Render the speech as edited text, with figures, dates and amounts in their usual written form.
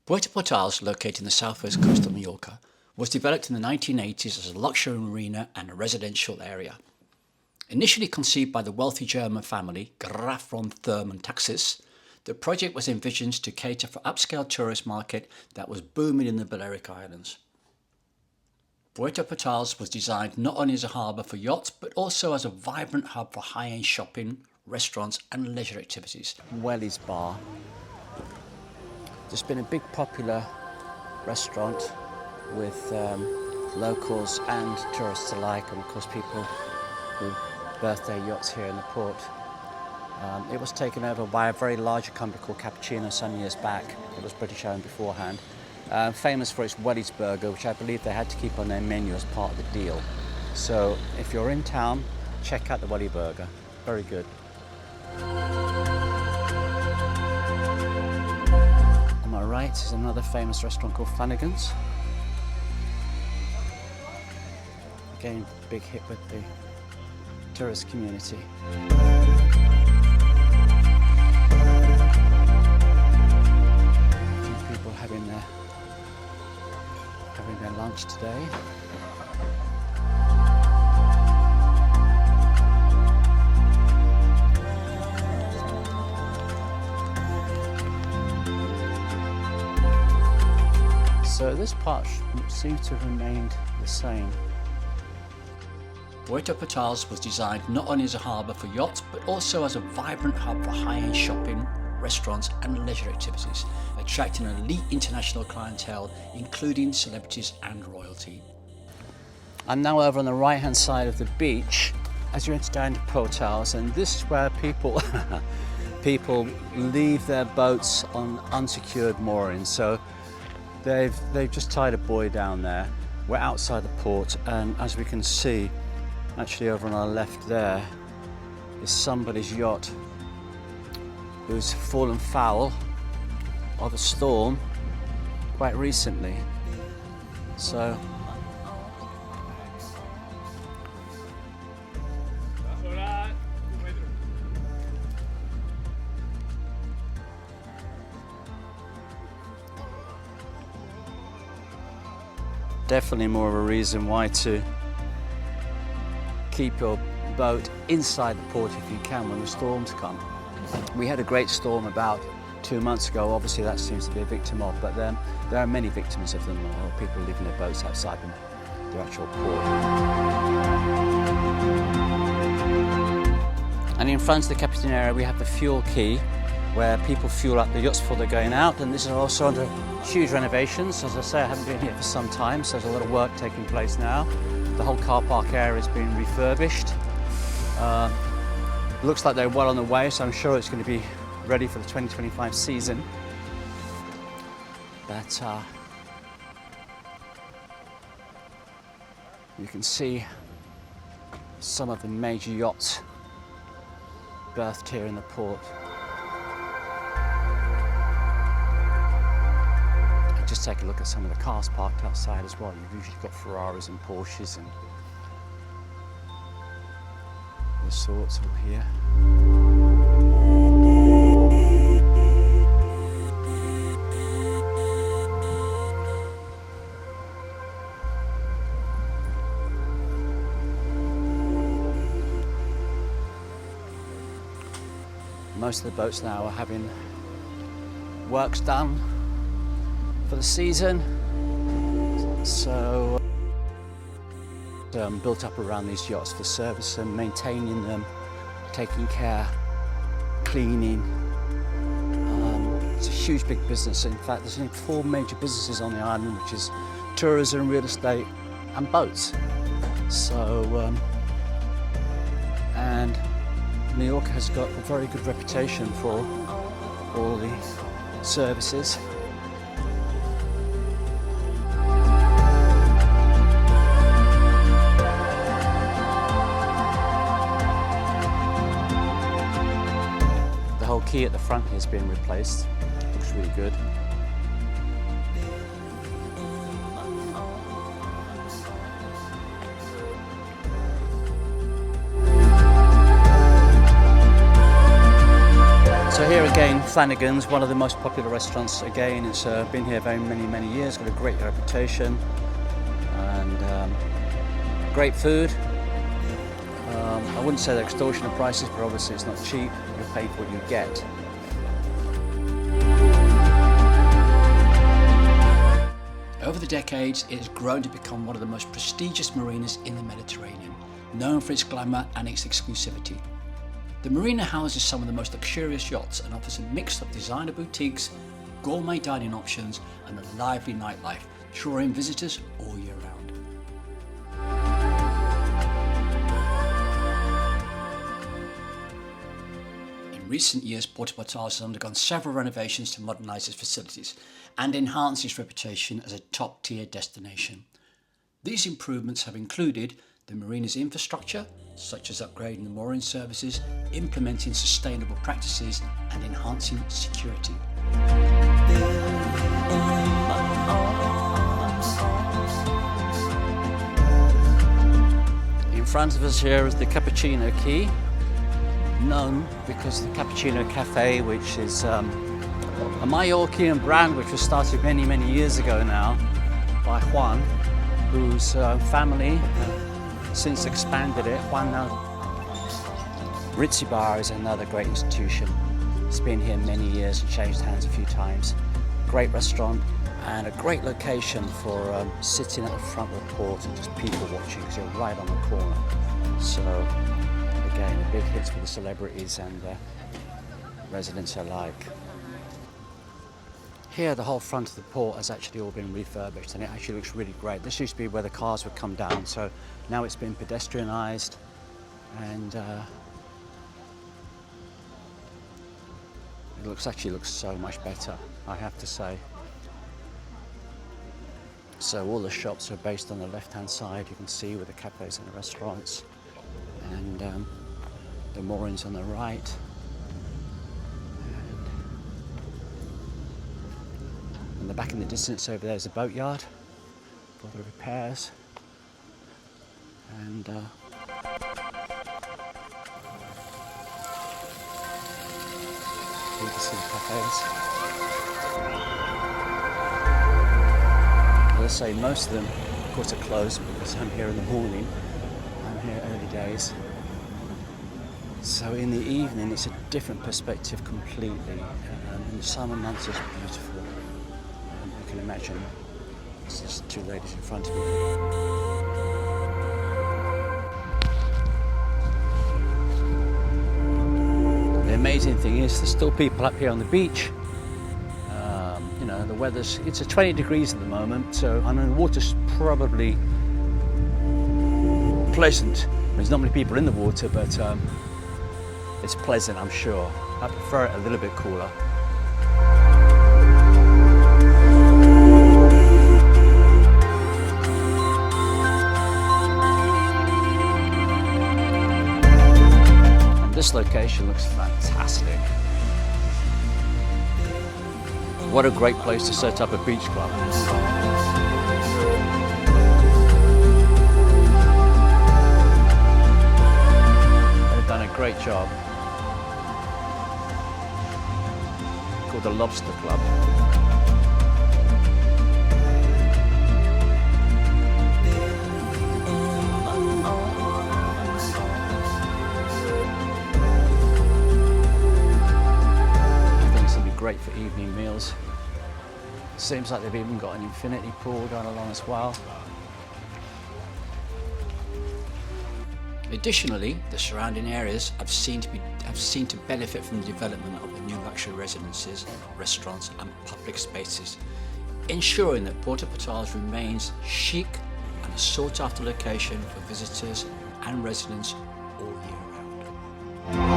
Puerto Portals, located in the southwest coast of Mallorca, was developed in the 1980s as a luxury marina and a residential area. Initially conceived by the wealthy German family Graf von Thurm and Taxis, the project was envisioned to cater for upscale tourist market that was booming in the Balearic Islands. Puerto Portals was designed not only as a harbour for yachts, but also as a vibrant hub for high-end shopping, restaurants and leisure activities. Welly's Bar. There's been a big popular restaurant with locals and tourists alike, and of course people with birthday yachts here in the port. It was taken over by a very large company called Cappuccino some years back. It was British owned beforehand. Famous for its Welly's burger, which I believe they had to keep on their menu as part of the deal. So if you're in town, check out the Welly burger. Very good. On my right is another famous restaurant called Flanagan's. Again, big hit with the tourist community. A few people having their lunch today. So this part seems to have remained the same. Puerto Portals was designed not only as a harbour for yachts, but also as a vibrant hub for high-end shopping, restaurants and leisure activities, attracting an elite international clientele, including celebrities and royalty. I'm now over on the right-hand side of the beach as you enter down to Portals, and this is where people leave their boats on unsecured moorings. So they've just tied a buoy down there. We're outside the port, and as we can see, actually over on our left there is somebody's yacht who's fallen foul of a storm quite recently. So definitely more of a reason why to keep your boat inside the port if you can when the storms come. We had a great storm about 2 months ago. Obviously that seems to be a victim of, but there are many victims of them, or people leaving their boats outside the actual port. And in front of the Captain area we have the fuel quay, where people fuel up the yachts before they're going out, and this is also under huge renovations. As I say, I haven't been here for some time, so there's a lot of work taking place now. The whole car park area has been refurbished. Looks like they're well on the way, so I'm sure it's going to be ready for the 2025 season. But you can see some of the major yachts berthed here in the port. Just take a look at some of the cars parked outside as well. You've usually got Ferraris and Porsches and the sorts all here. Most of the boats now are having works done for the season, so built up around these yachts for service and maintaining them, taking care, cleaning. It's a huge big business. In fact, there's only 4 major businesses on the island, which is tourism, real estate and boats. So and Mallorca has got a very good reputation for all the services. The whole quay at the front here has been replaced. Looks really good. So here Here again, Flanagan's, one of the most popular restaurants. Again, it's been here very many years, got a great reputation, and great food. I wouldn't say they're extortionate prices, but obviously it's not cheap. You're paying for what you get. Over the decades, it has grown to become one of the most prestigious marinas in the Mediterranean, known for its glamour and its exclusivity. The marina houses some of the most luxurious yachts and offers a mix of designer boutiques, gourmet dining options, and a lively nightlife, drawing visitors all year round. In recent years, Puerto Portals has undergone several renovations to modernise its facilities and enhance its reputation as a top-tier destination. These improvements have included the marina's infrastructure, such as upgrading the mooring services, implementing sustainable practices, and enhancing security. In front of us here is the Cappuccino Quay, known because the Cappuccino Cafe, which is a Mallorcan brand which was started many years ago now by Juan, whose family since expanded it. Juan now. Ritzy Bar is another great institution. It's been here many years and changed hands a few times. Great restaurant and a great location for sitting at the front of the port and just people watching, because you're right on the corner. So again, a big hit for the celebrities and residents alike. Here, the whole front of the port has actually all been refurbished, and it actually looks really great. This used to be where the cars would come down, so now it's been pedestrianised, and it actually looks so much better, I have to say. So all the shops are based on the left-hand side. You can see with the cafes and the restaurants, and the moorings on the right. And the back in the distance over there is a boatyard for the repairs. And you can see the cafes. As I say, most of them, of course, are closed because I'm here in the morning. I'm here early days. So in the evening, it's a different perspective completely. In the summer months, it's beautiful. You can imagine, there's just two ladies in front of me. The amazing thing is, there's still people up here on the beach. You know, the weather's, it's 20 degrees at the moment, so I know the water's probably pleasant. There's not many people in the water, but it's pleasant, I'm sure. I prefer it a little bit cooler. And this location looks fantastic. What a great place to set up a beach club. They've done a great job. Called the Lobster Club. I think it's going to be great for evening meals. Seems like they've even got an infinity pool going along as well. Additionally, the surrounding areas have seen to benefit from the development of the new luxury residences, restaurants and public spaces, ensuring that Puerto Portals remains chic and a sought-after location for visitors and residents all year round.